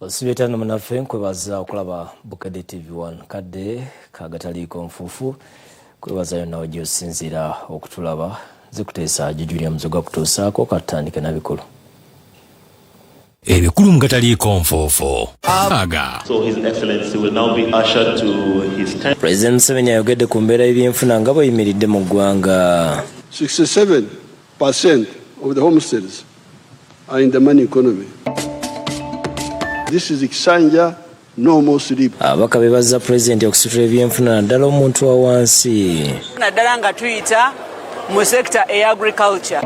Osibetano munaffe nkwebaza okulaba Bukedde TV1 kadde kagataliiko nfuufu kwebaza yonna wajja osinziira okutulaba zikuteesa Julia Muzoga kutuusaako katandike na bikulu. Ebikulu mugataliiko nfuufu. So His Excellency will now be ushered to his tent. President Museveni ayogedde ku mbeera y'ebyenfuna nga bweyimiridde mu ggwanga. 67% of the homesteads are in the money economy. This is Kisanja, no more sleep. Abaka bebaza President okusitula ebyenfuna naddala omuntu wa wansi. Naddala nga tuyita mu sector e agriculture.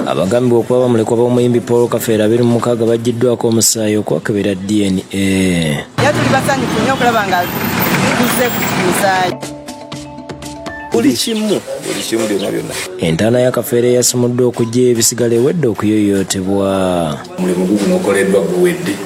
Abagambibwa okuba bamulekwa b'omuyimbi Paul Kafeera 26 baggiddwako omusaayi okwakebera DNA. Tuli basanyufu nnyo okulaba nga tukuze ku musaayi. Buli kimu byonna. Entaana ya Kafeera yasomoddwa okujja ebisigala ewedde okuyoyootebwa. Mulimu guno okoleddwa guwedde.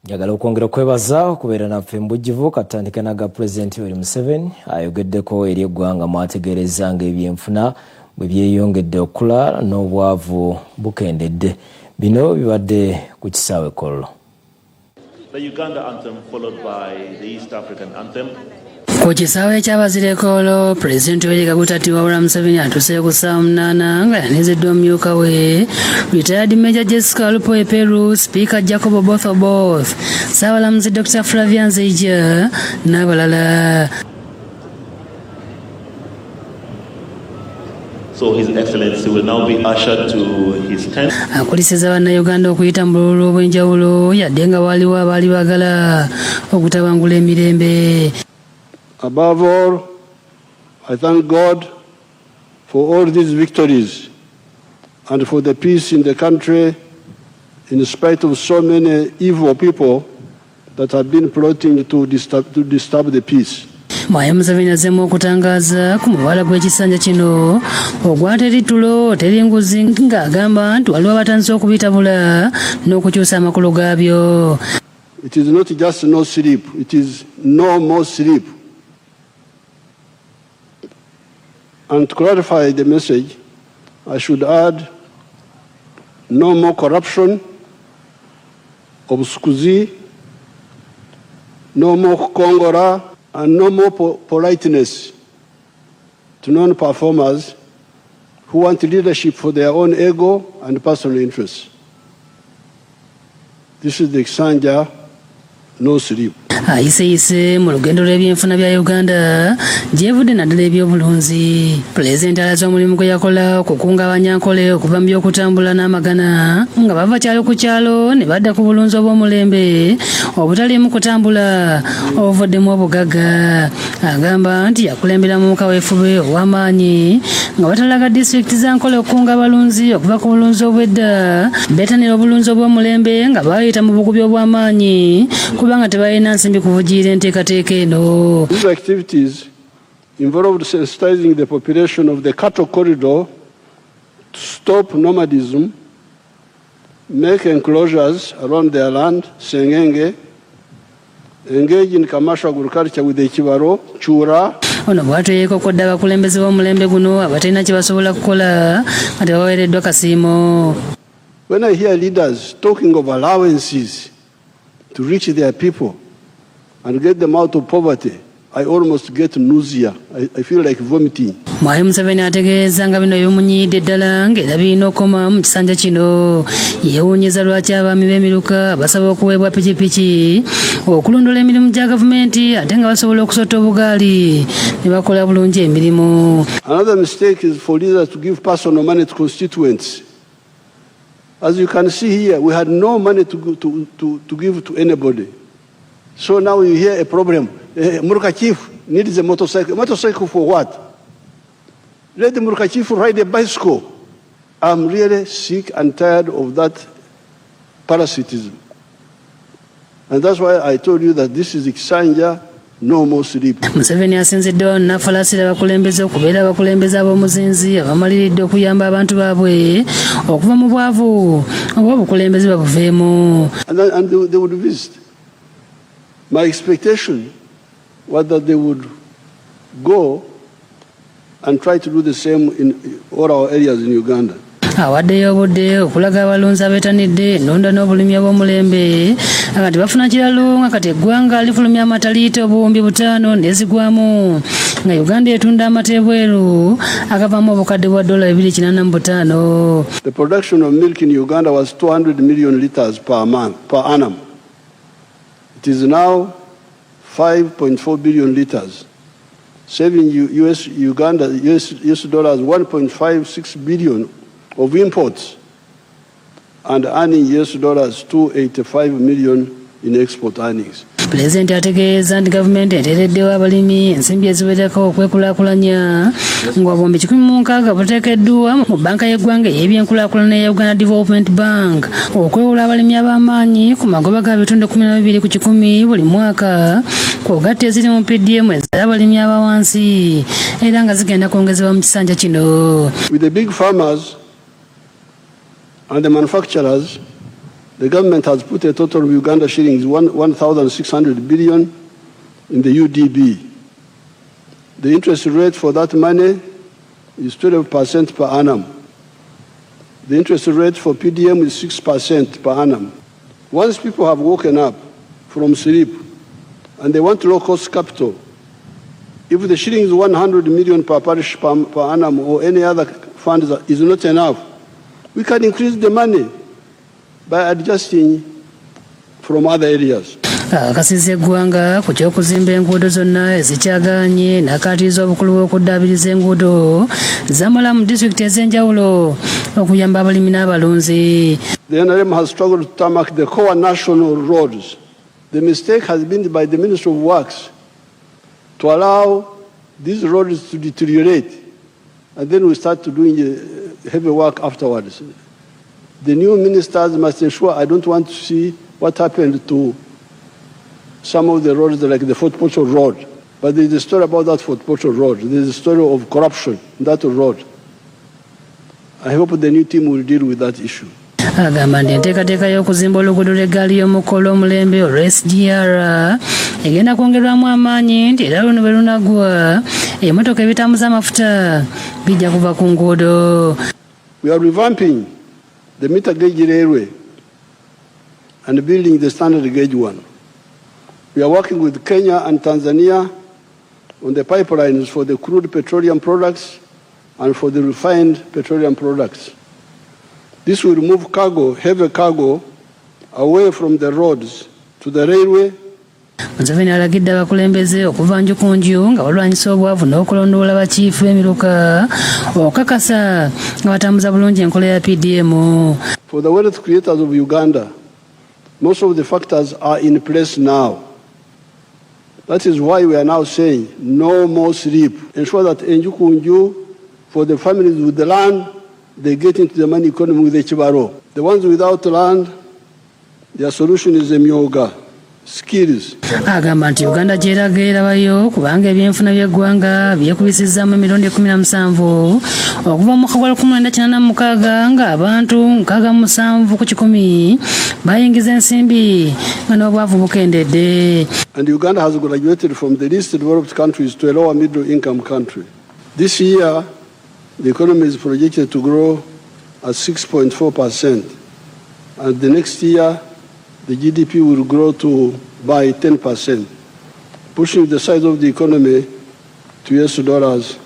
Njagala okwongera okwebaza okubeera naffe mbujjivu katandika naga President Yoweri Museveni ayogeddeko eri eggwanga mwategeereza nga ebyenfuna bwe byeyongedde okula n'obwavu bukendedde. Bino bibadde ku kisaawe Kollo. The Uganda anthem followed by the East African anthem. Ku kisaawe ky'abazire Kollo, Pulezidenti Yoweri Kaguta Wabula Museveni atuuse ku ssaawa 8 nga yanezeddwa omumyuka we Retired Major Jessica Alupo Peru, Speaker Jacob Oboth, Ssaabalamuzi Dr. Flavian Nzija n'abalala. So His Excellency will now be ushered to his tent. Akulisiza bannayuganda okuyita mu bululu obw'enjawulo yadde nga waliwo abaali baagala okutabangula emirembe. Above all, I thank God for all these victories and for the peace in the country in spite of so many evil people that have been plotting to disturb the peace. Mwaya Museveni azzeemu okutangaaza ku mubala gw'ekisanja kino ogwa teri tulo teri nguzi ng'agamba nti waliwo abatandise okubitabula n'okukyusa amakulu gaabyo. It is not just no sleep, it is no more sleep. And to clarify the message, I should add no more corruption, obscurancy, no more Kongora, and no more politeness to non-performers who want leadership for their own ego and personal interests. This is the Kisanja, no sleep. Ayiseyise mu lugendo lw'ebyenfuna bya Uganda gyevudde naddala ebyobulunzi. Pulezidenti alaze omulimu gwe yakola okukunga abanyankole okuva mu by'okutambula n'amagana nga bava kyalo ku kyalo ne badda ku bulunzi obw'omulembe obutaliimu kutambula obuvuddemu obugagga. Agamba nti yakulembera mu kaweefube ow'amaanyi nga batalaga disitulikiti za Nkole okukunga abalunzi okuva ku bulunzi obw'edda beetanira obulunzi obw'omulembe nga bayita mu bukubi obw'amaanyi kubanga tebalina nsimbi kuvugira enteekateeka eno. These activities involved sensitizing the population of the cattle corridor to stop nomadism, make enclosures around their land, Sengenge, engage in commercial agriculture with the Kibaro, Chura. Ono bw'atweyeeko kodda abakulembeze b'omulembe guno abatalina kye basobola kukola nga tebaweereddwa kasiimo. When I hear leaders talking of allowances to reach their people and get them out of poverty, I almost get nausea. I feel like vomiting. Mwaya Museveni ategeeza nga bino by'omunyiyidde ddala ng'era birina okukoma mu kisanja kino. Yeewuunyizza lwaki abaami b'emiruka basaba okuweebwa pikipiki okulondola emirimu gya gavumenti ate nga basobola okusota obugaali ne bakola bulungi emirimu. Another mistake is for leaders to give personal money to constituents. As you can see here, we had no money to give to anybody. So now you hear a problem. Muruka chief needs a motorcycle. Motorcycle for what? Let the Muruka chief ride a bicycle. I'm really sick and tired of that parasitism. And that's why I told you that this is Kisanja, No more sleep. Museveni asinziddewo nafalasira abakulembeze okubeera abakulembeze ab'omuzinzi abamaliridde okuyamba abantu baabwe okuva mu bwavu oba obukulembeze babuveemu. And they would visit. My expectation was that they would go and try to do the same in all our areas in Uganda. Awaddeyo obudde okulaga abalunzi abeetanidde ennonda n'obulimi obw'omulembe kati bafuna kiralo nga kati eggwanga lifulumya amataliita obuwumbi 5 n'ezigwamu nga Uganda etunda amateebweru agavaamu obukadde bwa $285. The production of milk in Uganda was 200 million liters per annum. It is now 5.4 billion liters, saving Uganda US dollars 1.56 billion of imports and earning US dollars 285 million in export earnings. Pulezidenti ategeeza nti gavumenti eteereddewo abalimi ensimbi eziwerako okwekulaakulanya nga obwombi 16 buteekeddwa mu banka y'eggwanga ey'ebyenkulaakulana ya Uganda Development Bank okwewola abalimi ab'amaanyi ku magoba ga bitundu 12 ku 100 buli mwaka kw'ogatta eziri mu PDM ez'abalimi abawansi era nga zigenda kwongezebwa mu kisanja kino. With the big farmers and the manufacturers, the government has put a total of Uganda shillings 1,600 billion in the UDB. The interest rate for that money is 12% per annum. The interest rate for PDM is 6% per annum. Once people have woken up from sleep and they want low-cost capital, if the shillings 100 million per parish per annum or any other fund is not enough, we can increase the money by adjusting from other areas. Akasize eggwanga ku ky'okuzimba enguudo zonna ezikyagaanye n'akaatiiriza obukulu bw'okuddaabiriza enguudo zamala mu disitulikiti ez'enjawulo okuyamba abalimi n'abalunzi. The NRM has struggled to tarmac the core national roads. The mistake has been by the Ministry of Works to allow these roads to deteriorate, and then we start to doing heavy work afterwards. The new ministers must ensure. I don't want to see what happened to some of the roads like the Fort Portal Road. But there is a story about that Fort Portal Road. There is a story of corruption in that road. I hope the new team will deal with that issue. Agamba nti enteekateeka y'okuzimba oluguudo lw'eggaali y'omukolo omulembe olwa SGR egenda kwongerwamu amaanyi nti era luno bwe lunagwa emmotoka ebitambuza amafuta bijja kuva ku nguudo. We are revamping the meter gauge railway and building the standard gauge one. We are working with Kenya and Tanzania on the pipelines for the crude petroleum products and for the refined petroleum products. This will move cargo, heavy cargo, away from the roads to the railway. Museveni alagidde abakulembeze okuva nju ku nju nga balwanyisa obwavu n'okulondoola bakiifu b'emiruka okukakasa nga batambuza bulungi enkola ya PDM. For the wealth creators of Uganda, most of the factors are in place now. That is why we are now saying no more sleep. Ensure that enju ku nju, for the families with the land, they get into the money economy with the Chibaro. The ones without land, their solution is a myoga. Skills. Agamba nti Uganda gyeraga erabayo kubanga ebyenfuna by'eggwanga byekubisizzaamu emirundi 17 okuva mu mwaka gwa 1986 nga abantu 67 ku 100 bayingiza ensimbi nga n'obwavu bukendedde. And Uganda has graduated from the least developed countries to a lower middle income country. This year, the economy is projected to grow at 6.4%. And the next year, the GDP will grow by 10%, pushing the size of the economy to US dollars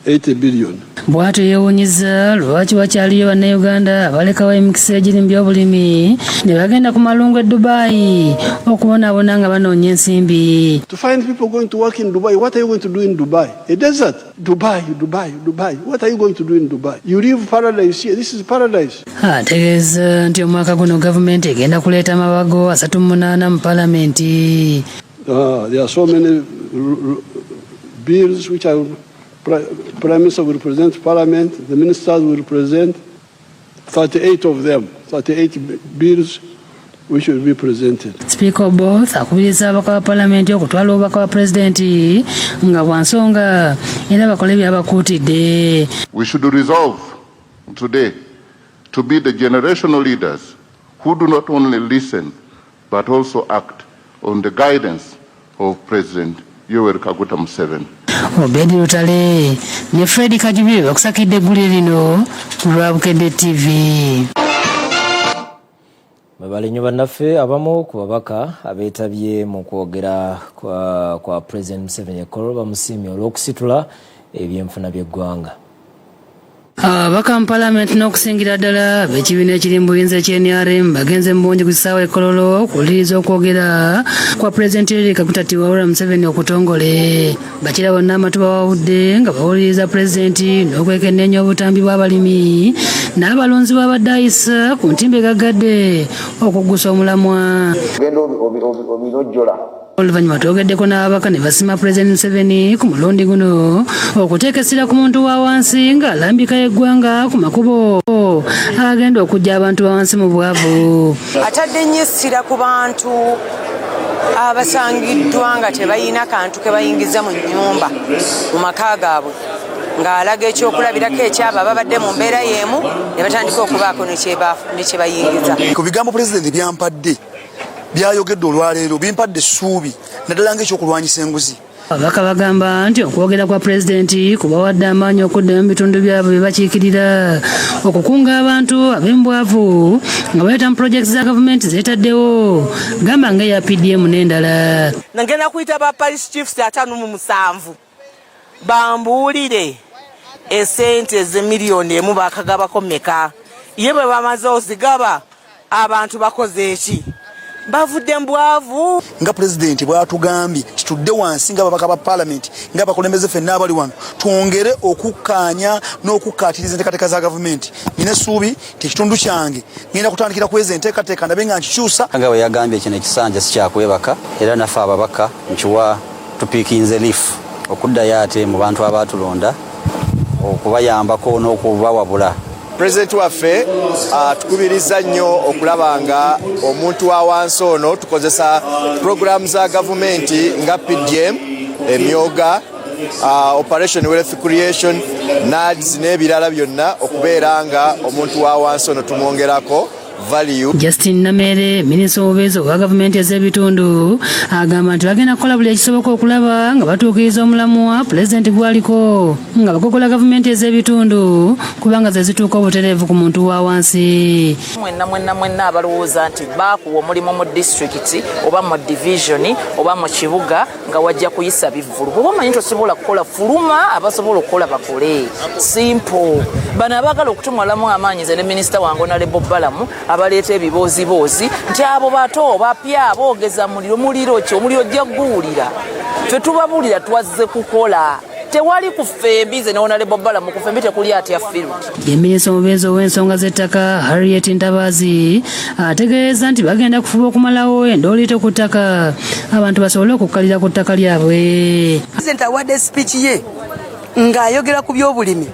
80 billion. Bw'atyo yeewuunyiza lwaki wakyaliyo bannayuganda abalekawo emikisa egiri mu byobulimi ne bagenda ku malungu e Dubai okubonaabona nga banoonya ensimbi. To find people going to work in Dubai, what are you going to do in Dubai? A desert. Dubai. What are you going to do in Dubai? You live paradise here. This is paradise. Ategeeza nti omwaka guno gavumenti egenda kuleeta amabago 38 mu palamenti. There are so many bills which are Prime Minister will represent Parliament, the ministers will represent 38 of them, 38 bills we should be presented. Speaker both akubiriza abaka wa parliament okutwala obubaka wa president nga bwansonga era bakole byabakuutidde. We should resolve today to be the generational leaders who do not only listen but also act on the guidance of President Yoweri Kaguta Museveni. Obedi Lutale ne Fred Kajubi bakusakidde eggulu lino ku Lwabukedde TV. Babalinyo bannaffe abamu ku babaka abeetabye mu kwogera kwa President Museveni ekolo bamusiimye olw'okusitula ebyenfuna by'eggwanga. Abaka mu Parliament n'okusingira ddala ab'ekibiina ekiri mu buyinza ky'NRM bagenze mu bungi ku kisaawe e Kololo okuwuliriza okwogera kwa President Yoweri Kaguta Museveni okutongole. Bakira bonna amatu bawawudde nga bawuliriza President n'okwekenneenya obutambi bw'abalimi n'abalonzi b'abadde ayisa ku ntimbe gaggadde okuggusa omulamwa. Oluvannyuma twogeddeko n'ababaka ne basima President Museveni ku mulundi guno okuteeka essira ku muntu wa wansi ng'alambika eggwanga ku makubo agenda okuggya abantu ba wansi mu bwavu. Atadde nnyo essira ku bantu abasangiddwa nga tebalina kantu ke bayingiza mu nnyumba mu maka gaabwe ng'alaga ekyokulabirako ekyabo ababadde mu mbeera y'emu ne batandika okubaako ne kye bayingiza. Ku bigambo President byampadde byayogedde olwaleero bimpadde essuubi naddala ng'ekyokulwanyisa enguzi. Ababaka bagamba nti okwogera kwa Pulezidenti kubawadde amaanyi okuddayo mu bitundu byabwe bye bakiikirira okukunga abantu ab'embwavu nga bayita mu projekiti za gavumenti zeetaddewo gamba ng'eya PDM n'endala. Nagenda kuyita ba parish chiefs 57 bambuulire esente ez'emiliyoni emu bakagabako mmeka ye bwe bamaze ozigaba abantu bakoze eki bavudde mbwavu. Nga President bw'atugambye kitudde wansi nga babaka ba Parliament nga bakulembeze ffenna abali wano twongere okukkaanya n'okukkaatiriza enteekateeka za gavumenti. Nina essuubi tekitundu kyange ngenda kutandikira kweza enteekateeka ndabe nga nkikyusa. Nga bwe yagambye kino ekisanja si kyakwebaka era naffe ababaka nkiwa tupiikinze lifu okuddayo ate mu bantu abaatulonda okubayambako n'okubawabula. President waffe tukubiriza nnyo okulaba nga omuntu wa wansi ono tukozesa programu za gavumenti nga PDM, emyoga, Operation Wealth Creation, NADS n'ebirala byonna okubeera nga omuntu wa wansi ono tumwongerako value. Justin Namere, Minisita w'obubeezi obwa gavumenti ez'ebitundu agamba nti bagenda kukola buli ekisoboka okulaba nga batuukiriza omulamu wa Pulezidenti gwaliko nga bagogola gavumenti ez'ebitundu kubanga ze zituuka obutereevu ku muntu wa wansi. Mwenna abalowooza nti baakuwa omulimu mu disitulikiti oba mu divisioni oba mu kibuga nga wajja kuyisa bivvulu. Bw'oba omanyi nti osobola kukola fuluma abasobola okukola bakole. Simple. Bano abaagala okutumwalamu amaanyi ze ne Minisita wange Honorable Balamu abaleeta ebiboozi nti abo bato bapya boogeza muliro ki omuliro ojja guwulira. Ffe tubabuulira twazze kukola. Tewali kufembi ze ne Honorable Balamu kufembi tekuli atya field. Ye Minisita omubeezi ow'ensonga z'ettaka Harriet Ntabazi ategeeza nti bagenda kufuba okumalawo endooliito ku ttaka abantu basobole okukkalira ku ttaka lyabwe. Pulezidenti awadde speech ye ng'ayogera ku by'obulimi.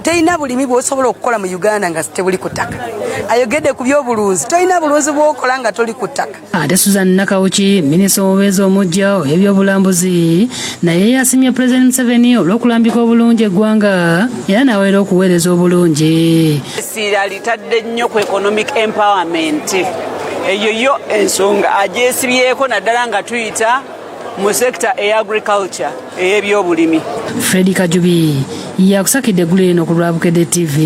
Teyina bulimi bw'osobola okukola mu Uganda nga tebuli ku ttaka. Ayogedde ku by'obulunzi. Tolina bulunzi bw'okola nga toli ku ttaka. Ate Susan Nakawuki, Minisita w'obubeezi omuggya ow'ebyobulambuzi, naye yasimye Pulezidenti Museveni olw'okulambika obulungi eggwanga era n'aweera okuweereza obulungi. Essira litadde nnyo ku economic empowerment. Eyo yo ensonga agyesibyeko naddala nga tuyita mu sector agriculture ey'ebyobulimi. Fred Kajubi yakusakidde eggulu lino ku Lwabukedde TV.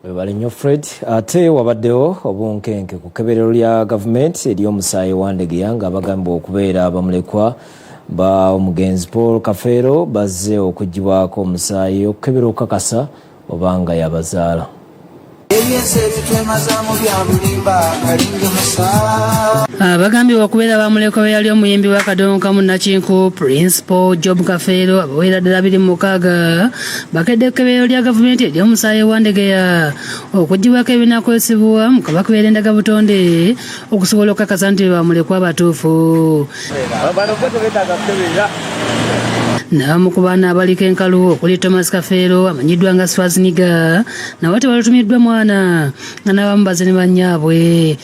Webale nnyo Fred. Ate wabaddewo obunkenke ku kkeberero lya gavumenti ery'omusaayi wa Ndegeya nga bagamba okubeera abamulekwa ba omugenzi Paul Kafeero bazze okuggibwako omusaayi okukebera okukakasa obanga yabazaala. Abagambibwa okubeera bamulekwa be yali omuyimbi wa Kadonka mu Nakinku Principal Job Kafeero abaweera ddala 26 bakedde ekkeberero lya gavumenti ery'omusaayi wa Ndegeya okuggibwako ebinaakozesebwa mu kabakubeerendaga butonde okusobola okukakasa nti bamulekwa abatuufu. N'abamu ku baana abaliko enkalu okuli Thomas Kafeero amanyiddwa nga Swazniga nabo tebalutumiddwa mwana nga n'abamu bazze ne bannyaabwe.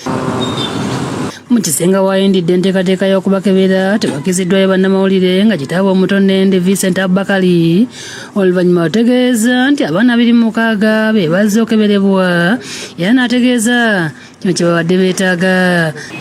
Mukisenga wayindidde enteekateeka y'okubakebera tebakiziddwayo bannamawulire nga kitaabwe omutonde Vincent Abubakari oluvannyuma otegeeza nti abaana 26 be bazze okukeberebwa era n'ategeeza kino kye babadde beetaaga.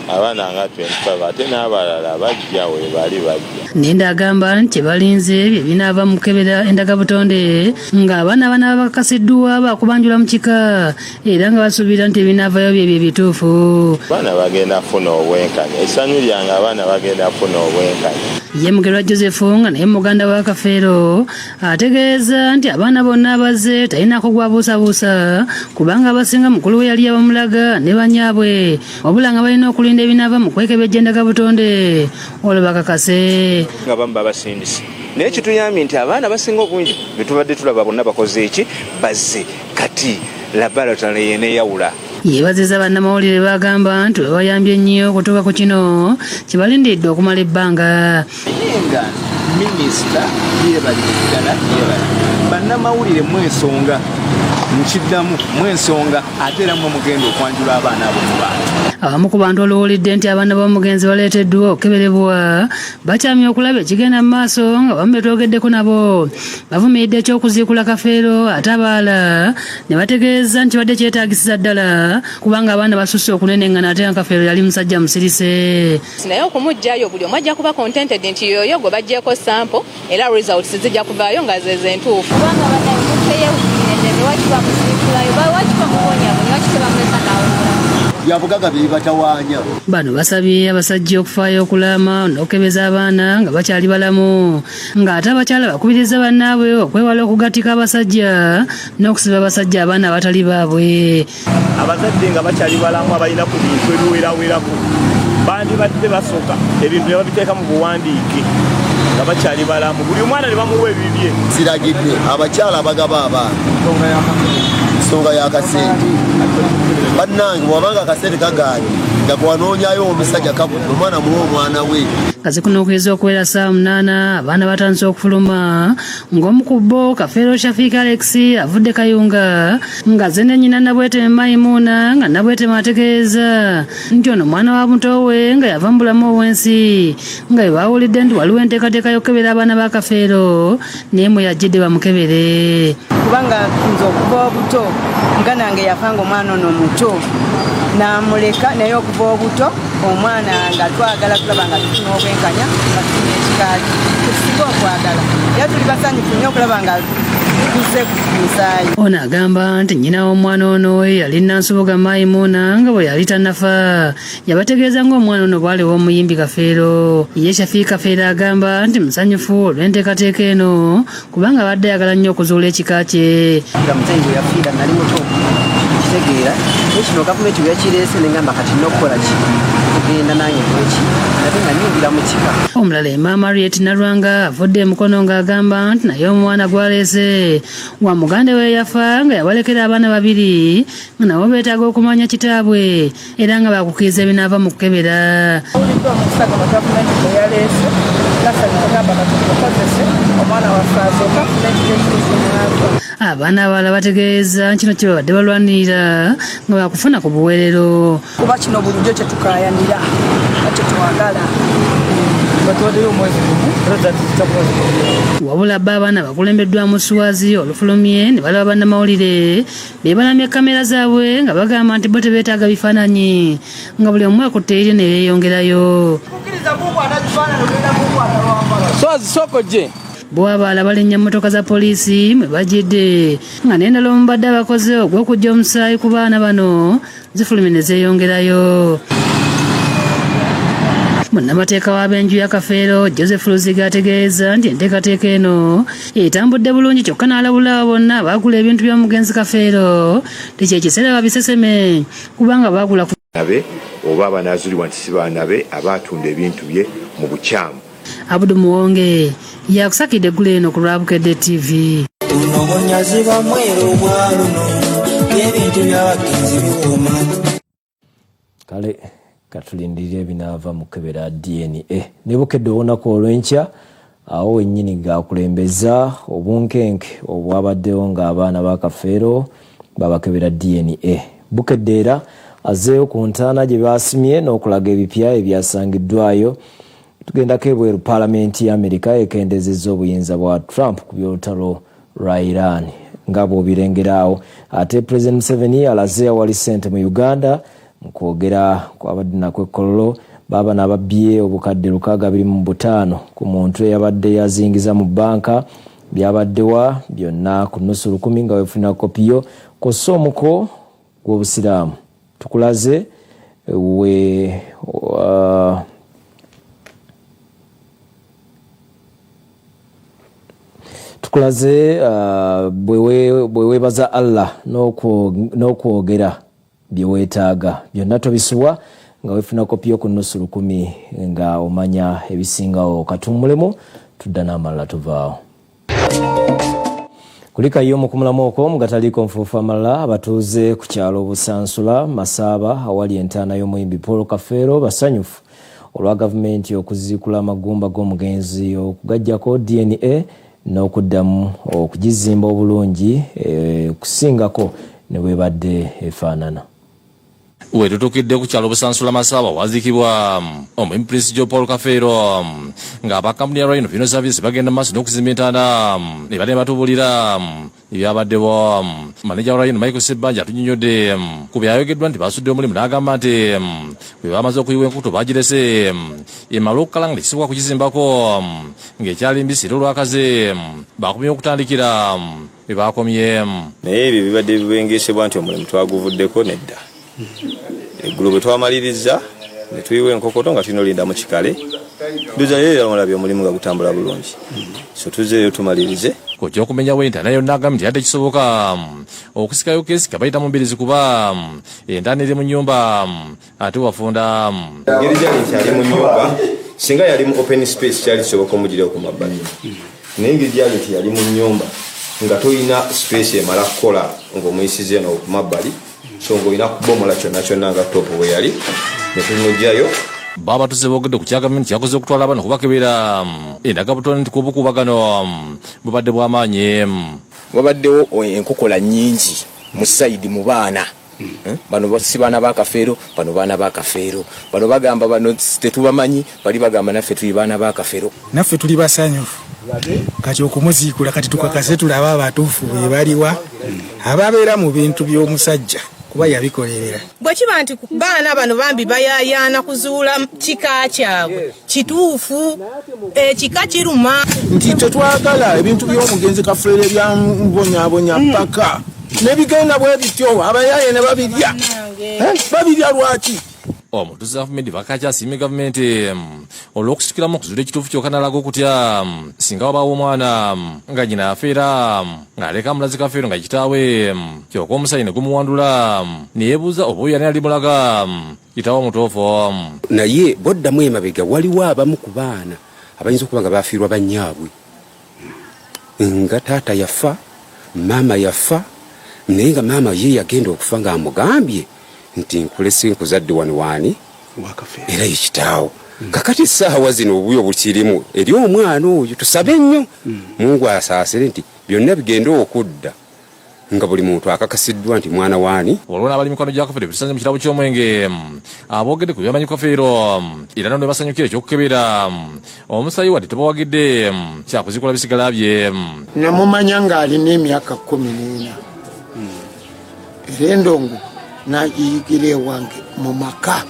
Abaana nga 25 ate n'abalala bajja we bali bajja. Nenda agamba nti balinze bye binaava mu kukebera endagabutonde ng'abaana bana bakakasiddwa bakubanjula mu kika era nga basuubira nti ebinaavayo bye bituufu. Abaana bagenda funa obwenkanya. Essanyu lyange abaana bagenda funa obwenkanya. Ye Mugerwa Joseph nga naye muganda wa Kafeero ategeeza nti abaana bonna abazze talina kugwabuusabuusa kubanga abasinga mukulu we yali abamulaga ne banyaabwe wabula nga balina okulinda ebinaava mu kwekebejja endagabutonde olwo bakakase. Nga bamu babasindise naye kituyambye nti abaana basinga obungi betubadde tulaba bonna bakoze eki bazze kati laboratory yeneyawula. Yeebaziza bannamawulire bagamba nti webayambye ennyo okutuuka ku kino kibalindidde okumala ebbanga. Nga minisita yeebaliddala bannamawulire mwensonga mukiddamu mwensonga ate era mwe mugenda okwanjula abaana abo mu bantu. Abamu ku bantu oluwulidde nti abaana b'omugenzi baleeteddwa okukeberebwa bakyamye okulaba ekigenda mu maaso nga bamu betwogeddeko nabo bavumiridde ekyokuziikula Kafeero ate abaala ne bategeeza nti badde kyetaagisiza ddala kubanga abaana basusse okunenengana ate nga Kafeero yali musajja musirise. Naye okumugjayo buli omu ajja kuba contented nti yoyo gwe baggyeko sample era results zijja kuvaayo nga zeze entuufu. Bano basabye abasajja okufaayo okulama n'okukebeza abaana nga bakyali balamu ng'ate abakyala bakubiriza bannaabwe okwewala okugatika abasajja n'okusiba abasajja abaana abatali baabwe. Abazadde nga bakyali balamu abalina ku bintu ebiwerawerako bandibadde basooka ebintu ne babiteeka mu buwandiike nga bakyali balamu buli omwana ne bamuwa ebibye. Siragidde abakyala bagaba abaana ensonga y'akasente bannange bw'abanga akasente kagaanye nga kwanoonyayo omusajja kabudde omwana muwa omwana we. Kazi kuno okuyeza okuwera ssaawa 8 abaana batandise okufuluma ng'omu ku bo Kafeero Shafiik Alex avudde Kayunga nga ze ne nnyina Nabweteme Maimuna nga Nabweteme ategeeza nti ono mwana wa muto we nga yava mu bulamu obw'ensi nga bwe baawulidde nti waliwo enteekateeka y'okukebera abaana ba Kafeero naye mwe yajjidde bamukebere. Kubanga nze okuva obuto nga nange yafanga omwana ono muto namuleka naye okuva obuto omwana nga twagala tulaba nga tufuna obwenkanya nga tufuna ekikaali tusiga okwagala era tuli basanyufu nnyo okulaba nga tuze ku musaayi. Ono agamba nti nnyina w'omwana ono yali Nansubuga Maimuna nga bwe yali tannafa yabategeeza ng'omwana ono bwaliwo omuyimbi Kafeero. Ye Shafiik Kafeero agamba nti musanyufu olw'enteekateeka eno kubanga abadde ayagala nnyo okuzuula ekika kye. Nga muzenyi bwe yafiira nali muto kitegeera ekino gavumenti bwe yakireese ne ngamba kati n'okukola ki kugenda nange bweki nate nga nyingira mu kika. Omulala Maama Harriet Nalwanga avudde emukono ng'agamba nti naye omwana gwaleese wa mugande we yafa nga yawalekera abaana 2 nga nabo beetaaga okumanya kitaabwe era nga bakukkiriza ebinaava mu kukebera. Abaana abalala bategeeza kino kye babadde balwanirira nga bakufuna ku buweerero. Kuba kino bulijjo kye tukayanira kye twagala. Wabula bba abaana bakulembeddwamu Swazi olufulumye ne balaba bannamawulire be balamye kamera zaabwe nga bagamba nti bo tebeetaaga bifaananyi nga buli omu akutte eri ne beeyongerayo. Swazi sokojje bo abaala balinnya mmotoka za poliisi mwe bajjidde nga n'endala omubadde abakoze ogw'okujja omusaayi ku baana bano zifulumye ne zeeyongerayo. Munnamateeka w'ab'enju ya Kafeero Joseph Luziga ategeeza nti enteekateeka eno etambudde bulungi kyokka n'alabula bonna abaagula ebintu by'omugenzi Kafeero tekye kiseera babiseseme kubanga baagula nabe oba abanaazulibwa nti si baanabe abaatunda ebintu bye mu bukyamu. Abudu Muwonge yakusakidde eggulu eno ku Lwabukedde TV. Luno bunyazi bwa mweru bwa luno ebintu by'abagenzi biwooma. Kale katulindirira ebinaava mu kukebera DNA. Ne Bukedde olunaku olw'enkya awo wennyini gaakulembeza obunkenke obwabaddewo ng'abaana ba Kafeero babakebera DNA. Bukedde era azeeyo ku ntaana gye basimye n'okulaga ebipya ebyasangiddwayo. Tugendako ebweru Paalamenti ya Amerika ekendezezza obuyinza bwa Trump ku byolutalo lwa Iran nga bw'obirengerawo. Ate President Museveni alaze awali ssente mu Uganda mu kwogera kw'abadde nakwekkololo baba n'ababbye obukadde 625 ku muntu eyabadde yazingiza mu banka byabaddewa byonna ku nnusu 10 nga weefuna kopiyo kw'ossa omuko gw'obusiraamu. Tukulaze bwe weebaza Allah n'okwogera bye weetaaga byonna tobisubwa nga weefuna kopiyo ku nnusu 10 nga omanya ebisingawo. Katummulemu tudda n'amalala tuvaawo. Kulikayo mukumulamu okwo mugataliiko nfuufu amalala abatuuze ku kyalo Obusansula Masaaba awali entaana y'omuyimbi Paul Kafeero basanyufu olwa gavumenti okuziikula amagumba g'omugenzi okugajjako DNA n'okuddamu okugizimba obulungi kusingako ne bwebadde efaanana. Wetutukidde ku kyalo Obusansula Masaaba waziikibwa omuyimbi Prince Joe Paul Kafeero nga abakampuni ya Rhino Funeral Service bagenda mu maaso n'okuzimba entaana ne badde batubulira ebyabaddewo. Maneja wa Rhino Michael Sebanja atunyonyodde ku byayogeddwa nti basudde omulimu n'agamba nti bwe bamaze okuyiwa enkuto bagirese emala okukalanga lisibwa kukizimbako ng'ekyali mbisi era olwakaze bakomye okutandikira bwe bakomye. Naye ebyo bibadde bibengesebwa nti omulimu twaguvuddeko nedda. Eggulu bwe twamaliriza ne tuyiwa enkokoto nga tulina mu kikale tuzayo olabye omulimu nga gutambula bulungi, so tuzeeyo tumalirize. Kojja okumenyawo entaana yonna agambye nti yadde kisoboka okusikayo keesi kabayita mu mbirizi kuba entaana eri mu nnyumba ate wafunda. Engeri gyali nti ali mu nnyumba singa yali mu open space kyali kisoboka omugireo ku mabbali, naye engeri gyali nti yali mu nnyumba nga toyina space emala kukola ng'omuyisize no ku mabbali, so ng'olina kubomola kyonna nga topu we yali ne tumugjayo. Baba tuzebogedde ku kya gavumenti kyakoze okutwala abaana okubakebera endaga butono nti kubukubagano bubadde bw'amaanyi. Wabaddewo enkokola nnyingi mu sayidi mu baana. Bano si baana ba Kafeero, bano baana ba Kafeero. Bano bagamba bano tetubamanyi, bali bagamba naffe tuli baana ba Kafeero. Naffe tuli basanyufu kati okumuziikula kati tukakase tulaba abatuufu bwe baliwa ababeera mu bintu by'omusajja kuba yabikolerera. Bwe kiba nti baana bano bambi bayayaana kuzuula kika kyabwe kituufu ekika kiruma nti tetwagala ebintu by'omugenzi Kafeero ebyambonyabonya ppaka nebigenda bwe bityo abayaye ne babirya babirya lwaki. Omutuuze gavumenti bakakyasiimye gavumenti olw'okusikiramu okuzuula ekituufu kyokka n'alaga okutya singa wabaawo omwana nga nnyina afeera ng'aleka amulazi Kafeero nga kitaawe kyokka omusaayi ne gumuwandula ne yeebuuza oba oyo yali alimulaga kitaawe omutuufu. Naye boddamu emabega waliwo abamu ku baana abayinza okuba nga baafiirwa bannyaabwe nga taata yafa maama yafa naye nga maama ye yagenda okufa ng'amugambye nti nkulese nkuzadde wani era yekitaawo kakati essaawa zino obuyo bukirimu eri omwana oyo tusabe nnyo Mungu asaasire nti byonna bigenda okudda nga buli muntu akakasiddwa nti mwana waani. Olwo n'abali mikono gya Kafeero bisanze mu kitabo ky'omwenge aboogedde ku byamanyi Kafeero era nno ne basanyukira ekyokukebera omusayi wadde tebawagidde kyakuzikola bisigala bye. Namumanya ng'alina emyaka 14 era endongo n'agiyigira ewange mu maka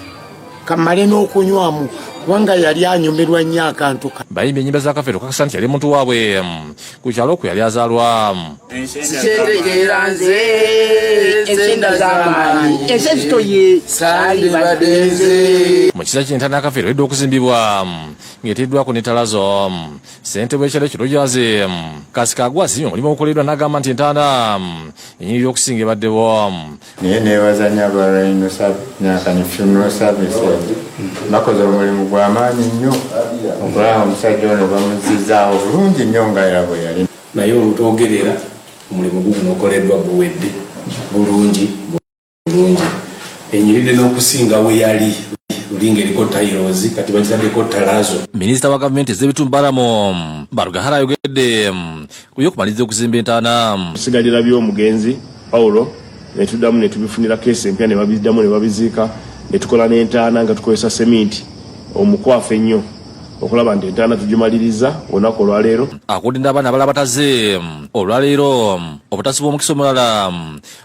kamale n'okunywamu kubanga yali anyumirwa nnyo akantu. Bayimbye ennyimba za Kafeero kakasa nti yali muntu waabwe ku kyalo kwe yali azaalwa. Sikyetegeera nze ensenda z'amaanyi ensezitoye saalibaddenze. Mu kiseera ky'entaana ya Kafeero edda okuzimbibwa ng'eteeddwako n'ettalazo. Ssentebe w'ekyalo Kirojaazi Kasikagwa asiimye omulimu ogukoleddwa n'agamba nti entaana ennyingi y'okusinga ebaddewo. Naye neebazanya ba Rhino Funeral Service bakoze omulimu gw'amaanyi nnyo okulaba omusajja ono bamuzizaawo bulungi nnyo nga yabwe yali. Naye olutwogerera omulimu guno okoleddwa guwedde bulungi. Enyiridde n'okusinga we yali lulinga eriko tayirozi kati bagitaddeko talaazo. Minisita wa gavumenti ez'ebitundu Balamu Barugahara ayogedde ku by'okumaliriza okuzimba entaana. Sigalira by'omugenzi Paulo ne tuddamu ne tubifunira keesi empya ne babiddamu ne babiziika ne tukola n'entaana nga tukozesa seminti omukwafu ennyo okulaba nti entaana tugimaliriza olunaku olwaleero. Akudinda abaana abalala bataze olwaleero obutasiba omukisa omulala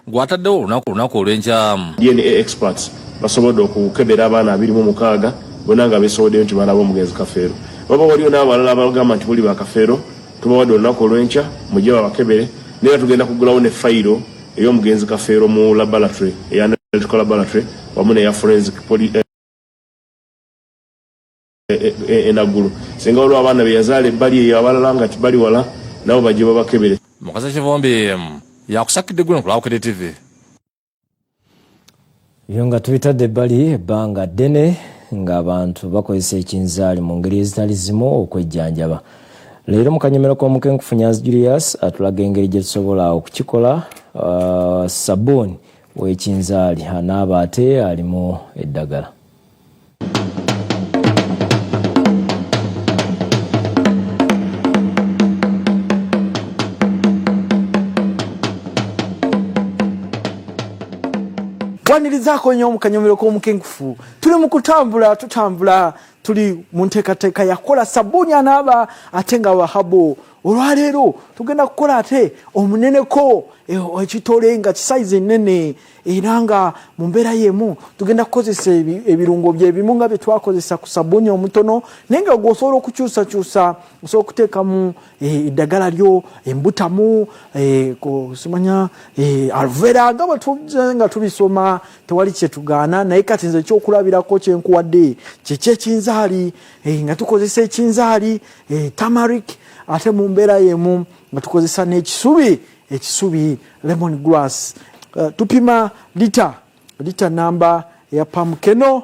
gwataddewo olunaku olw'enkya. DNA experts basobodde okukebera abaana 26 bonna nga beesowoddeyo nti baana b'omugenzi Kafeero. Baba waliyo n'abalala abagamba nti buli bakafeero tubawadde olunaku olw'enkya mujje babakebere naye tugenda kugulawo ne fayiro ey'omugenzi Kafeero mu laboratory eya analytical laboratory wamu n'eya forensic enagulu singa olwo abaana be yazaala ebbali eyo abalala nga tibali wala nabo bajje babakebere. Mukazi Kivombi yakusakidde gwe ku Lawukede TV. Byo nga tubitadde ebbali ebbanga ddene ng'abantu bakozesa ekinzaali mu ngeri ezitali zimu okwejjanjaba. Leero mu kanyomero k'omukenkufu Nyanzi Julius atulaga engeri gye tusobola okukikola. Sabbuuni w'ekinzaali anaaba ate alimu eddagala. Wanirizaako nnyo mu kanyomero k'omukenkufu tuli mu tutambula tuli mu nteekateeka yakola sabbuuni anaaba ate nga wahabo. Olwaleero tugenda kukola ate omuneneko ekitole nga kisaizi ennene era nga mu mbeera y'emu tugenda kukozesa ebirungo byebimu nga bye twakozesa ku sabbuuni omutono naye nga gw'osobola okukyusakyusa osobola okuteekamu eddagala lyo embutamu simanya aluvera nga bwe nga tubisoma tewali kye tugaana naye kati nze ekyokulabirako kye nkuwadde kyekyekinzaali nga tukozesa ekinzaali tamarik ate mu mbeera y'emu nga tukozesa n'ekisubi lemon grass. Tupima lita namba ya pamukeno.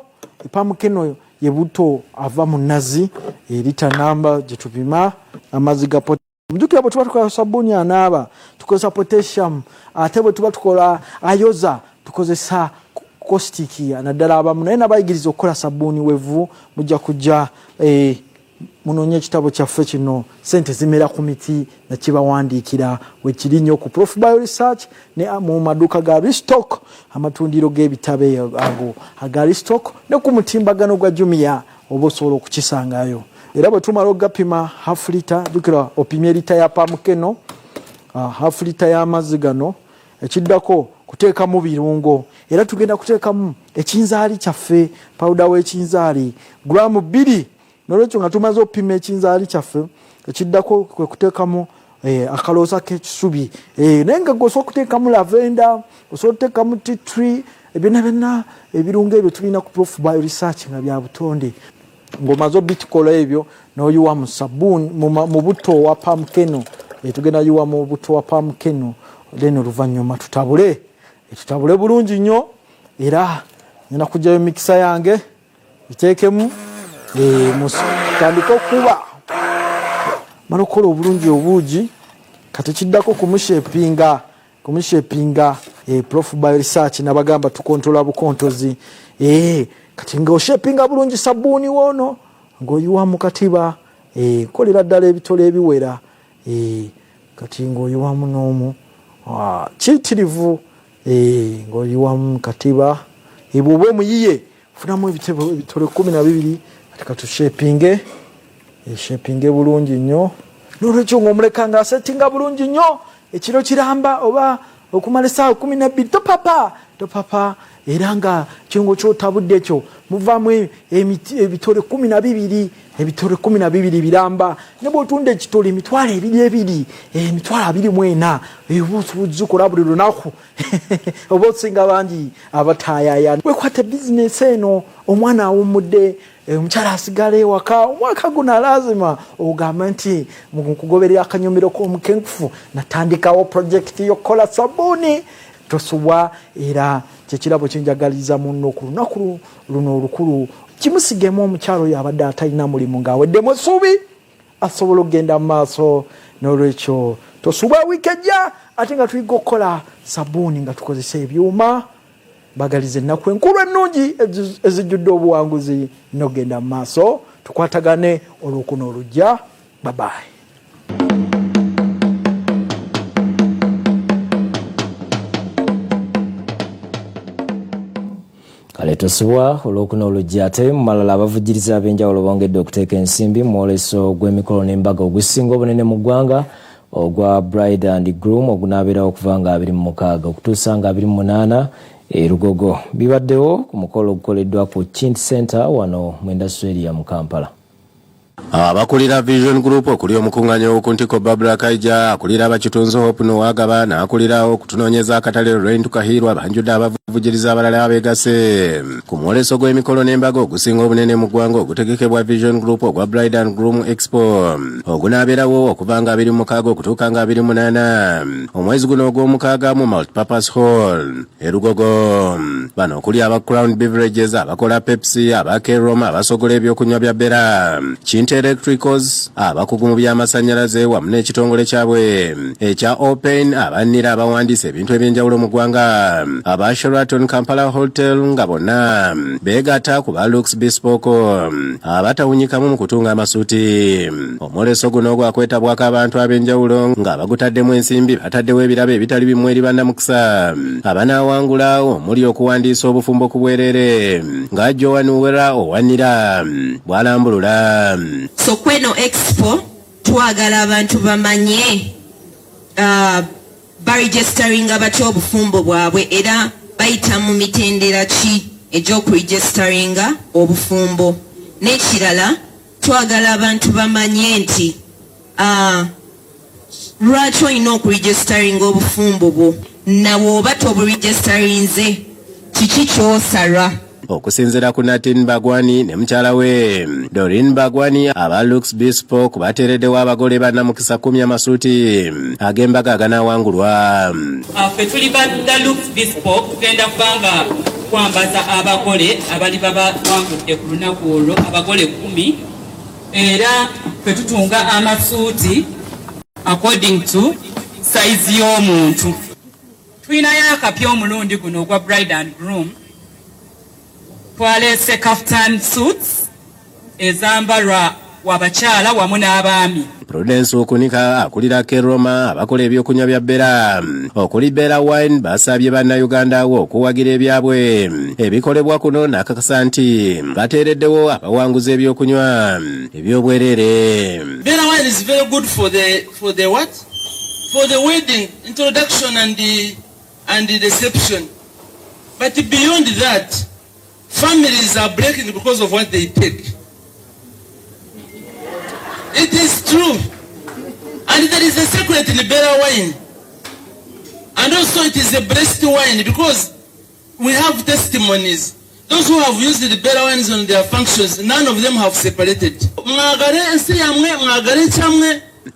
Pamukeno ye buto ava mu nazi. Lita namba gye tupima amazzi ga mujukira bwe tuba tukola sabbuuni anaaba tukozesa potassium ate bwe tuba tukola ayoza tukozesa caustic naddala abamu naye nabayigiriza okukola sabbuuni wevu mujja kujja munoonye ekitabo kyaffe kino sente zimera ku miti nakibawandiikira wekiri nnyo ku Prof Bio Research ne mu maduuka ga Restock amatundiro g'ebitabo ago aga Restock ne ku mutimbagano gwa Jumia oba osobola okukisangayo. Era bwe tumala okugapima half liter jukira opimye lita ya pamukeno half liter y'amazzi gano ekiddako kuteekamu birungo era tugenda kuteekamu ekinzaali kyaffe powder w'ekinzaali gramu 2. Nolwekyo nga tumaze opima ekinzaali kyaffe ekiddako kwe kuteekamu akaloosa k'ekisubi naye nga gwe osobola okuteekamu lavenda osobola okuteekamu tea tree byonna ebirungo ebyo tulina ku Prof Bio Research nga bya butonde. Ng'omaze obitikola ebyo n'oyiwa mu sabbuuni mu buto wa pamukeno tugenda yiwa mu buto wa pamukeno then oluvannyuma tutabule bulungi nnyo era ngenda kujjayo mikisa yange biteekemu tandika okuba mala okukola obulungi obuugi kati kiddako kumushepinga Prof Bio Research nabagamba tukontola bukontozi kati ng'oshepinga bulungi sabbuuni woono ng'oyiwa mu katiba kolera ddala ebitole ebiwera kati ng'oyiwamu n'omu kiyitirivu ng'oyiwamu katiba bw'oba omuyiye funamu ebitole 12 kati shepinge bulungi nnyo n'olwekyo ng'omuleka ng'asettinga bulungi nnyo ekiro kiramba oba okumala essaawa 12 topapa era nga kyongo kyotabudde ekyo muvaamu ebitole 12 biramba ne bw'otunda ekitole emitwalo 2 emitwalo 24 obuzukola buli lunaku oba osinga bangi abataayaya wekwate bizinesi eno omwana awummudde omukyala asigala ewaka omwaka guno lazima ogamba nti mu kugoberera akanyomero k'omukenkufu natandikawo projekiti y'okukola sabbuuni tosubwa era kyekirabo kyenjagaliza munno ku lunaku luno olukulu kimusigemu omukyalo oyo abadde atalina mulimu ng'aweddemu essuubi asobola okugenda mu maaso n'olwekyo tosubwa wiiki ejja ate nga tuyiga okukola sabbuuni nga tukozesa ebyuma bagalize ennaku enkulu ennungi ezijjudde obuwanguzi n'okugenda mu maaso tukwatagane olwokuna olujja babayi. kale tosubwa olw'okunolojja ate mu malala abavujjiriza ab'enjawulo bongedde okuteeka ensimbi mu mwoleso gw'emikolo n'embaga ogusinga obunene mu ggwanga ogwa Bride and Groom ogunaabeerawo okuva nga 26 okutuusa nga 28 Lugogo. Bibaddewo ku mukolo ogukoleddwa ku Chint Center wano mu Industry mu Kampala. Abakulira Vision Group okuli omukunganyi w'okuntiko Barbara Kaija akulira abakitunzi Hope Nowagaba n'akulirawo okutunoonyeza akatale Rain Kahirwa abanjudde abavujjiriza abalala abeegase ku mwoleso gw'emikolo n'embaga ogusinga obunene mu ggwanga ogutegekebwa Vision Group ogwa Bride and Groom Expo ogunaabeerawo okuva nga 26 okutuuka nga 28 omwezi guno ogw'omukaaga mu Multipurpose Hall Lugogo. Bano okuli aba Crown Beverages abakola Pepsi aba Keroma abasogola ebyokunywa bya Bera Chint Electricals abakugu mu by'amasannyalaze wamu n'ekitongole kyabwe ekya Open abannira abawandiisa ebintu eby'enjawulo mu ggwanga aba Sheraton Kampala Hotel nga bonna beegatta ku ba Lux Bespoke abatawunyikamu mu kutunga amasuuti. Omwoleso guno gwakwetabwako abantu ab'enjawulo nga bagutaddemu ensimbi bataddewo ebirabo ebitali bimu eri bannamukisa abanaawangula omuli okuwandiisa obufumbo ku bwereere nga Joan Uwera owannira bw'alambulula. So kweno expo twagala abantu bamanye baregisteringa batya obufumbo bwabwe era bayita mu mitendera ki egy'okuregisteringa obufumbo. N'ekirala twagala abantu bamanye nti lwaki olina okuregisteringa obufumbo bwo nawe oba toburegisterinze kiki ky'osarwa. Okusinziira ku Natin Bagwani ne mukyala we Doreen Bagwani aba Lux Bespoke bateereddewo abagole bannamukisa 10 amasuuti ag'embaga aganaawangulwa. Ffe tuli badda Lux Bespoke tugenda kubanga kwambaza abagole abali babawangudde ku lunaku olwo abagole 10 era ffe tutunga amasuuti according to size y'omuntu. Tulinayo akapya omulundi guno ogwa Bride and Groom. Twaleese kaftan suits ezambalwa wabakyala wamu n'abaami. Prudence Okunika akulira Keroma abakola ebyokunywa bya Bera okuli Bera Wine basabye bannayuganda okuwagira ebyabwe ebikolebwa kuno n'akakasa nti bateereddewo abawanguza ebyokunywa ebyobwereere. Bera Wine is very good for the what? For the wedding, introduction and the reception. But beyond that, families are breaking because of what they take. It is true. And there is a secret in the Bera wine. And also it is a blessed wine because we have testimonies. Those who have used the Bera wines on their functions, none of them have separated.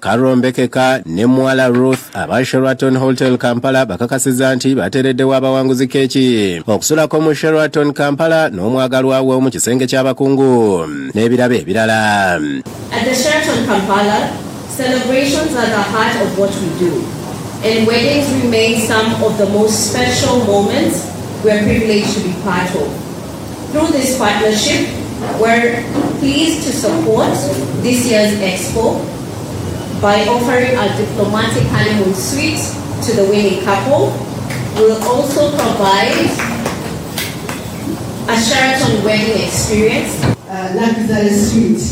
Karombekeka ne Mwala Ruth aba Sheraton Hotel Kampala bakakasiza nti bateereddewo abawanguzi keeki okusulako mu Sheraton Kampala n'omwagalwa we mu kisenge ky'abakungu n'ebirabo ebirala. At the Sheraton Kampala, celebrations are the heart of what we do, and weddings remain some of the most special moments we're privileged to be part of. Through this partnership, we're pleased to support this year's Expo by offering a diplomatic honeymoon suite to the winning couple. We'll also provide a Sheraton wedding experience. Luxury suite.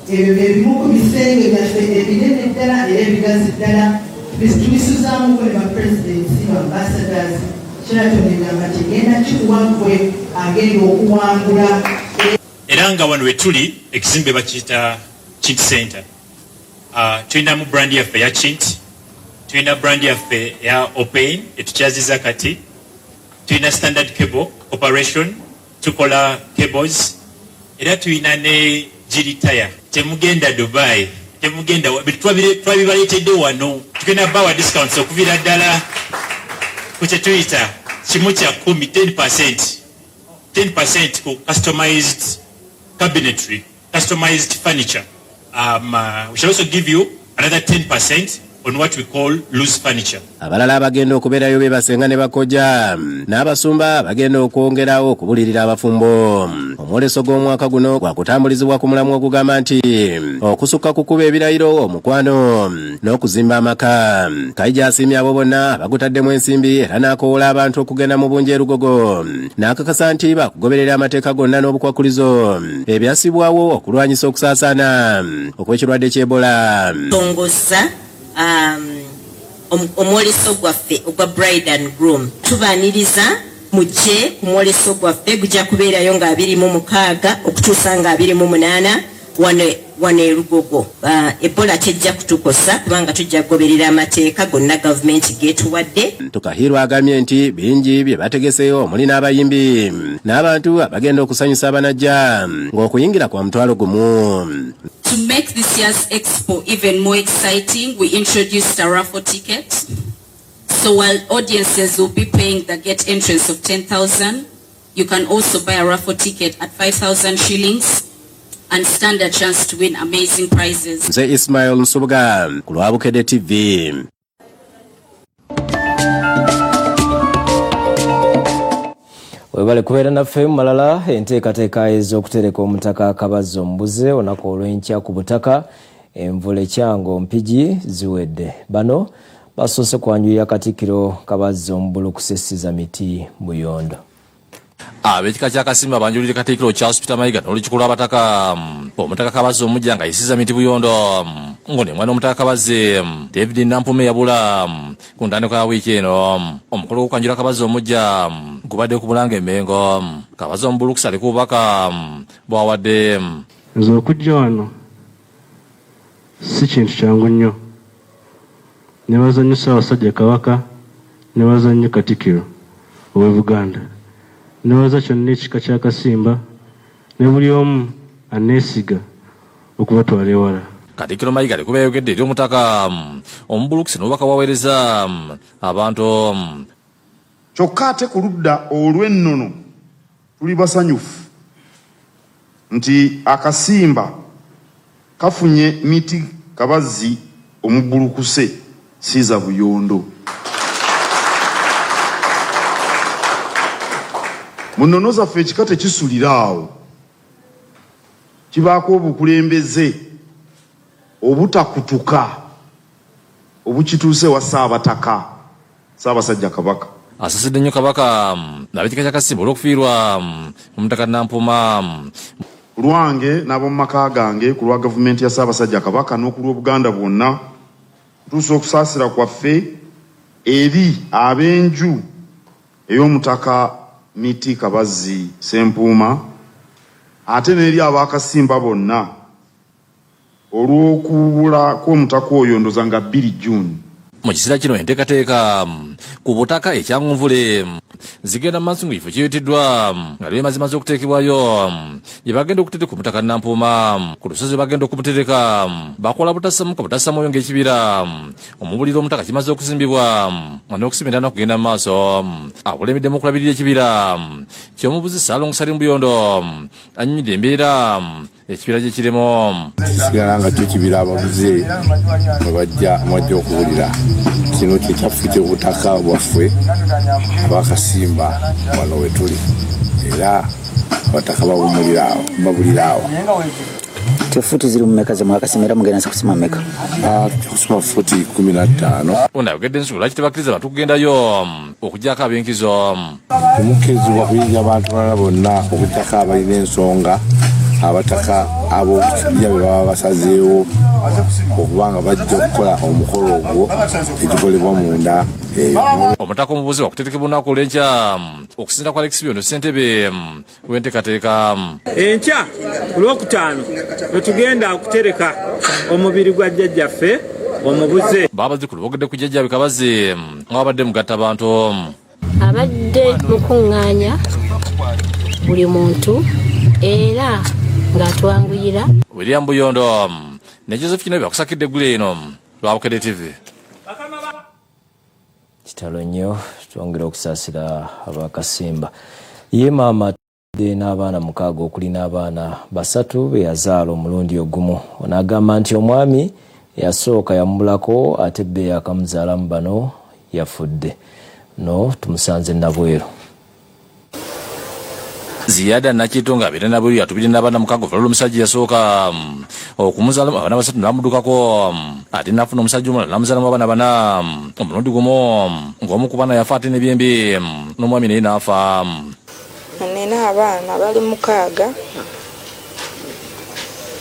Ebimu ku bisenge byaffe ebinene ddala era ebigazi ddala tubisuzaamu kwe bapresidensi ambassadors. Sheraton egamba tegenda kikuwaggwe agenda okuwangula. Era nga wano we tuli ekizimbe bakiyita Chint Center. Tulina mu brand yaffe ya Chint, tulina brand yaffe ya Open etukyaziza kati, tulina Standard Cable Corporation tukola cables, era tulina ne Giritaya. Temugenda Dubai, temugenda twabibaleetedde wano. Tugenda bawa discounts okuvira ddala ku kye tuyita kimu kya 10%, 10% ku customized cabinetry, customized furniture. We shall also give you another 10% on what we call loose furniture. Abalala bagenda okubeerayo bebasenga ne bakoja n'abasumba bagenda okwongerawo okubulirira abafumbo. Omwoleso gw'omwaka guno gwakutambulizibwa ku mulamwa ogugamba nti okusukka kukuba ebirayiro omukwano n'okuzimba amaka. Kaija asiimye abo bonna bagutaddemu ensimbi era n'akoola abantu okugenda mu bungi erugogo n'akakasa nti bakugoberera amateeka gonna n'obukwakulizo ebyasibwawo okulwanyisa okusaasaana okw'ekirwadde ky'Ebola. Tongoza omwoleso gwaffe ogwa bride and groom tubaaniriza mujje ku mwoleso gwaffe gujja kubeerayo nga 26 okutuusa nga 28 wano erugogo. Ebola tejja kutukosa kubanga tujja kugoberera amateeka gonna gavumenti getuwadde. Tukahirwa agambye nti bingi bye bategeseyo omuli n'abayimbi n'abantu abagenda okusanyusa abanajja ng'okuyingira kwa mutwalo gumu. To make this year's expo even more exciting, we introduced a raffle ticket. So while audiences will be paying the gate entrance of 10,000, you can also buy a raffle ticket at 5,000 shillings and stand a chance to win amazing prizes. Nze Ismail Nsubuga ku Lwabukedde TV. Webale kubeera naffe mu malala enteekateeka ez'okutereka omutaka Kabazi Omubuze olunaku olw'enkya ku butaka envula ekyango mpigi ziwedde. Bano basoose kwanjulira Katikkiro Kabazi Omubulu kusessiza miti Buyondo. Abekika kya Kasimba banjulire Katikkiro Charles Peter Mayiga n'olukiiko lw'abataka omutaka Kabazi Omujja nga yisiza miti Buyondo ngone mwana omutaka Kabazi David Nampume yabula ku ntandikwa ya wiiki eno. Omukolo gw'okwanjula Kabazi Omujja gubadde ku Bulange Mmengo. Kabazi Omubulu kusale ku bubaka bwawadde. Nze okujja wano si kintu kyangu nnyo. Nebaza nnyo Ssaabasajja Kabaka, nebaza nnyo Katikkiro ow'e Buganda, nebaza kyonna ekika kya Kasimba ne buli omu aneesiga okubatwala ewala. Katikkiro Mayiga alikuba yayogedde eri omutaka Omubulu kusino obubaka bwaweereza abantu. Kyokka ate ku ludda olw'ennono tuli basanyufu nti akasimba kafunye miti Kabazi Omubulukuse siza Buyondo. Munono zaffe ekika tekisulira awo, kibaako obukulembeze obutakutuka obukituuse wa Ssaabataka Ssaabasajja Kabaka. Asasidde nnyo Kabaka n'abekika kya Kasimba olw'okufiirwa omutaka Nampuma. Lwange n'ab'omu maka gange ku lwa gavumenti ya Ssaabasajja Kabaka n'oku lw'Obuganda bwonna tuusa okusaasira kwaffe eri ab'enju ey'omutaka Miti Kabazi Ssempuuma ate n'eri ab'Akasimba bonna olw'okubula kw'omutaka oyo ndoza nga 2 June. Mu kiseera kino enteekateeka ku butaka ekyangunvule zigenda mu maaso ng'ekifo kireeteddwa nga lwe mazimaze okuteekebwayo gye bagenda okutereka omutaka Nampuma ku lusozi bagenda okumutereka bakola butasamuka butasamwoyo ng'ekibira omubuliro omutaka kimaze okuzimbibwa n'okusimbirana okugenda mu maaso. Akulembedemu okulabirira ekibira ky'omubuzi Ssaalongo Salim Buyondo annyonnyodde embeera ekibira gye kirimo. Kisigala nga kyo kibira ababuze mwajja okuwulira. Kino kyekyaffe obutaka bwaffe ab'Akasimba wano we tuli, era abataka babulira awo. Futi ziri mmeka ze mwakasima era mugenda kusima mmeka? Kusima futi 15. Ono ayogedde ensonga lwaki tebakkiriza abantu kugendayo okuggyako ab'enkizo. Temukirizibwa kuyinja abantu balala bonna okuggyako abalina ensonga, abataka ab'okukibya be baba basazeewo okubanga bajja okukola omukolo ogwo ekikolebwa munda. Omutaka Omubuzi wakuterekebwa olunaku olw'enkya okusinziira kwa Alex Byondo ssentebe w'enteekateeka. Enkya ku Lwokutaano we tugenda okutereka omubiri gwa jjajjaffe Omubuze. Baabazikulu boogedde ku jjajjaabe Kabazi ng'abadde mugatta bantu. Abadde mukuŋŋaanya buli muntu era ng'atwanguyira. William Buyondo ne Joseph Kinobe bakusakidde eggulu eno Lwabukedde TV. Kitalo nnyo twongera okusaasira ab'Akasimba. Ye maama atudde n'abaana 6 okuli n'abaana 3 be yazaala omulundi ogumu. Ono agamba nti omwami yasooka yamulako ate bbe yakamuzaalamu bano yafudde. No tumusanze Nabwero. Ziyada Nakitonga abeera nabweru yatubire n'abaana mukaaga oluvannyuma omusajja yasooka okumuzaalamu abaana basatu n'amudukako ate n'afuna omusajja omulala n'amuzaalamu abaana bana omulundi gumu ng'omu ku baana yafa ate n'ebyembi n'omwami naye n'afa. Nina abaana bali mukaaga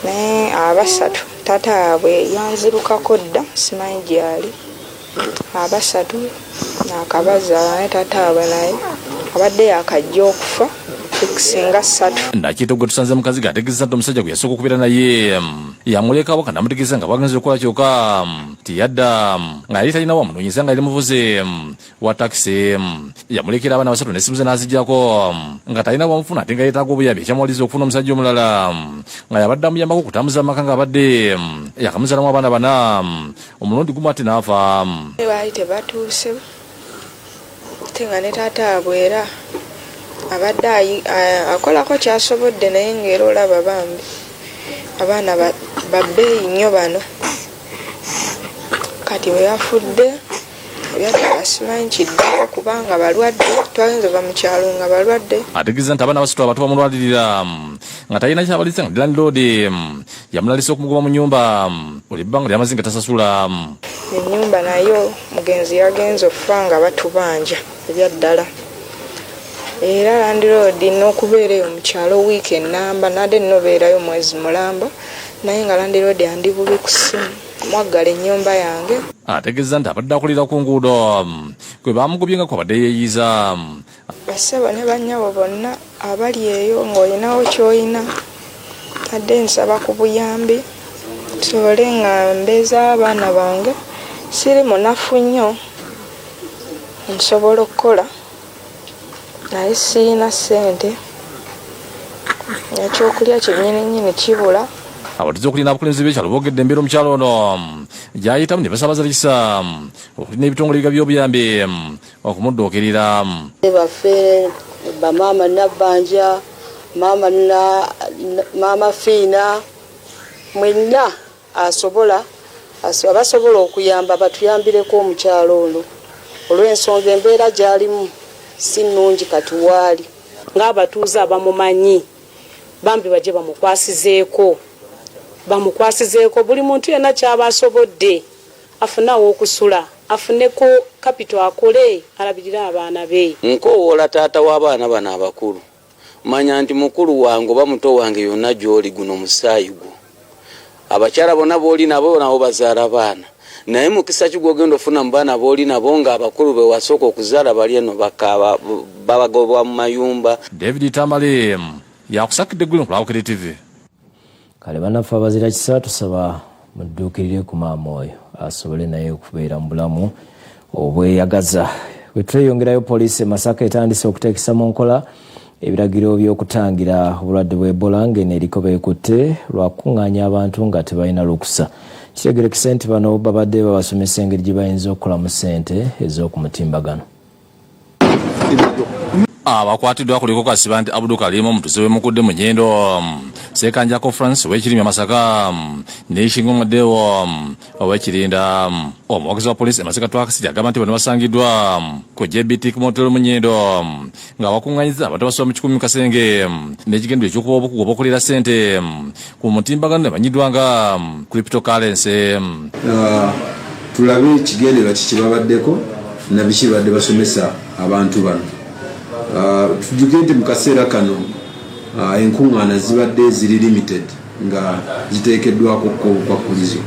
naye abasatu taata waabwe yanzirukako dda simanyi gyali. Abasatu n'akabazaala naye taata waabwe naye abadde yakajja okufa singa 3. Nakito gwe tusanze mukazi gategeza nti omusajja gwe yasooka okubeera naye yamulekawo kandi amutegeeza nga bagenze okukola kyokka tiyadda nga yali talina wamunoonyeza nga yali muvuzi wa takisi. Yamulekera abaana basatu n'essimu ze n'aziggyako nga talina wamufuna ate nga yeetaaga obuyambi ekyamuwaliza okufuna omusajja omulala nga yabadde amuyambako okutambuza amaka nga abadde yakamuzaalamu abaana bana omulundi gumu ate n'afa. Baali tebatuuse ate nga ne taata abwera abadde akolako kyasobodde naye ng'era olaba bambi abaana babbeeyi nnyo bano kati bwe yafudde ebyadala simanyi kiddako kubanga balwadde twagenze va mu kyalo nga balwadde. Ategeeza nti abaana basatu abatu bamulwalirira nga talina kyabaliisa nga landlord yamulalisa okumugoba mu nnyumba buli bbanga lyamaze nga tasasula. Ennyumba nayo mugenzi yagenze okufa nga batubanja ebyaddala. Era landlord n'okubeera eyo mu kyalo wiiki ennamba nadde nnobeerayo mwezi mulamba naye nga landlord andi bubi ku ssimu mwaggala ennyumba yange. Ategeeza nti abadde akulira ku nguudo kwe bamugobye nga kwabadde yeeyiza. Bassebo ne bannyabo bonna abali eyo ng'olinawo ky'olina nadde nsaba ku buyambi nsobole nga mbeeza abaana bange siri munafu nnyo nsobola okukola naye siina ssente ekyokulya kyennyininyini kibula. Abatuuze okulina abakulembeze b'ekyalo boogedde embeera mu kyalo ono gy'ayitamu ne basaba liisa okulina ebitongole biga by'obuyambi okumuddookirira. Baffe bamaama Nabbanja maama Fiina mwenna abasobola okuyamba batuyambireko mu kyalo ono olw'ensonga embeera gy'alimu si nnungi kati waali. Ng'abatuuze abamumanyi bambi bajje bamukwasizeeko buli muntu yenna kyaba asobodde afunawo okusula afuneko kapito akole alabirira abaana be. Nkowoola taata w'abaana bano abakulu manya nti mukulu wange oba muto wange yonna gy'oli guno musaayi gwo abakyala bonna b'oli nabo nabo bazaala baana naye mukisa kigwogenda ofuna mu baana b'oli nabo nga abakulu be wasooka okuzaala bali eno babagobwa mu mayumba. David Tamale yakusakidde eggulu ku TV. Kale bannaffe abazira kisa tusaba mudduukirire ku maama oyo asobole naye okubeera mu bulamu obweyagaza. Bwe tweyongerayo poliisi e Masaka etandise okuteekesa mu nkola ebiragiro by'okutangira obulwadde bwa Ebola ng'eno eriko beekutte lwa kukuŋŋaanya abantu nga tebalina lukusa. Kitegerekese nti bano babadde babasomesa engeri gye bayinza okukolamu ssente ez'okumutimbagano. Abakwatiddwa kuliko kasiba nti Abdul Karim omutuuze w'emukudde mu nnyendo Sekanja Conference w'ekirimi Masaka n'ekingomoddewo ow'ekirinda omuwagizi wa poliisi e Masaka twakasiri agamba nti bano basangiddwa ku JBT ku motero mu nnyendo nga bakuŋŋaanyiza abantu abasoba mu 10 Kasenge n'ekigendero ekyokuba obukugu obw'okulira ssente ku mutimbagano emanyiddwa nga cryptocurrency. Tulabe ekigendera kikibabaddeko na biki badde basomesa abantu bano. Tujjuke nti mu kaseera kano enkuŋŋaana zibadde ziri limited nga ziteekeddwako obukwakkulizo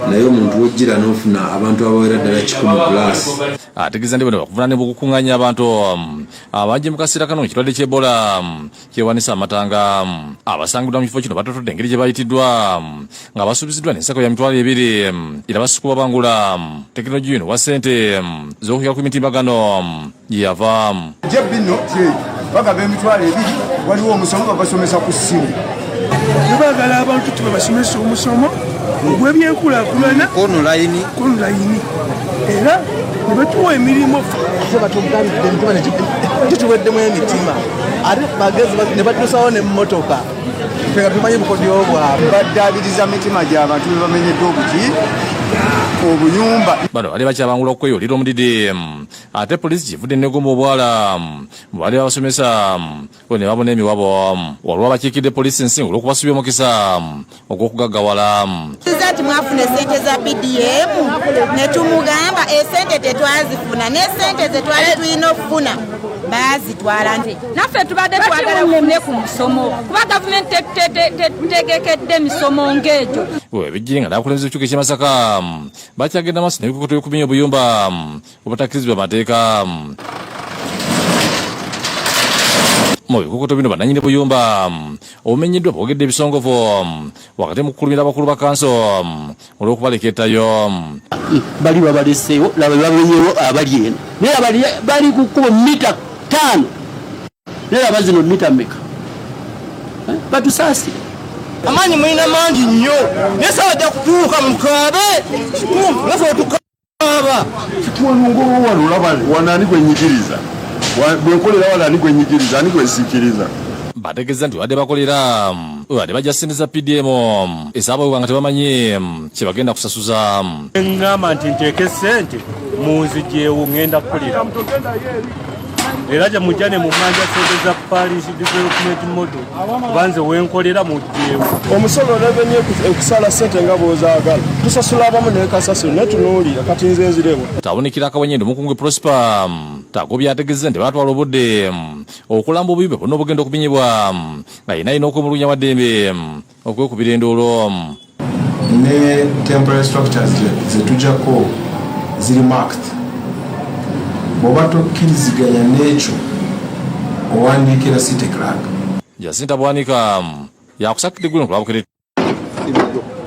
naye omuntu wojjira n'ofuna abantu abawera ddala 10 pulaasi. Ategeeza nti bano bakuvunaanibwa okukuŋŋaanya abantu abangi mu kaseera kano ekirwadde ky'Ebola kyewanisa amatanga. Abasangiddwa mu kifo kino batotodde engeri gye bayitiddwa nga basuubiziddwa n'ensako ya mitwalo 2 era basukubwa bangula tekinologiya eno wa ssente z'okuyaka ku mitimbagano yava. Bino bagaba emitwalo 2 waliwo omusomo babasomesa ku ssimu. Bagala abantu tebabasomesa omusomo ogw'ebyenkulaakulana online era ne batuwa emirimu tutuweddemu emitima ate bagezi ne batusawo n'emmotoka fenga tumanyi bukodyo bwabwe baddaabiriza mitima gy'abantu be bamenyeddwa obuki obuyumba. Bano bali bakyabangula okweyolera omudidi ate polisi kivudde negomba obwala bali babasomesa ne babona emiwabo olwa bakiikidde polisi ensingo olw'okubasubya omukisa ogw'okugaggawala. Ati mwafuna sente za PDM ne tumugamba esente tetwazifuna n'esente ze twali tulina okufuna bazitwala nti naffe tubadde twagala kufune ku musomo kuba gavumenti tegekedde misomo ng'egyo. Ebijjiri nga n'abakulembeze b'ekibuga ky'e Masaka bakyagenda maaso n'ebikukuto by'okubinya obuyumba obutakkirizibwa mateeka. Mu bikukuto bino bannannyini buyumba obumenyeddwa bwogedde ebisongovu wakati mu kukulumira abakulu ba kanso olw'okubaleketayo. Bali babaleseewo laba babenyewo abali eno naye bali ku kkubo mita 5 naye laba zino mita mmeka batusaasire. Amaanyi mulina mangi nnyo naye saajja kutuuka mukaabe nafe tukaaba kitwanungowo wano olaba wanaani gwenyigiriza bwenkolera wanaani gwenyigiriza ani gwensiikiriza. Bategeeza nti wadde bakolera wadde bajja ssente za PDM esaabawebwa nga tebamanyi kye bagenda kusasuza. Ngamba nti nteeke ssente mu nzigyewo ngenda kukolera era gye mujja ne mumanja sente za parish development model banze wenkolera mujjeewo. Omusolo revenue okusala ssente nga bw'ozaagala tusasula abamu n'ekasasiro naye tunuulira kati nze nzirewo. Tabonikira Kawenyendo Mukungu Prosper Tagobya ategeeza nti batwala obudde okulamba obuyimba bonna obugenda okubinyibwa nga yina okwemulugunya wa ddembe okwekubira endoolo. Ne temporary structures zetujjako ziri marked bw'oba tokkiriziganya n'ekyo owandiikira city clerk. Jacinta Bwanika yakusakidde eggulu nkulabukire.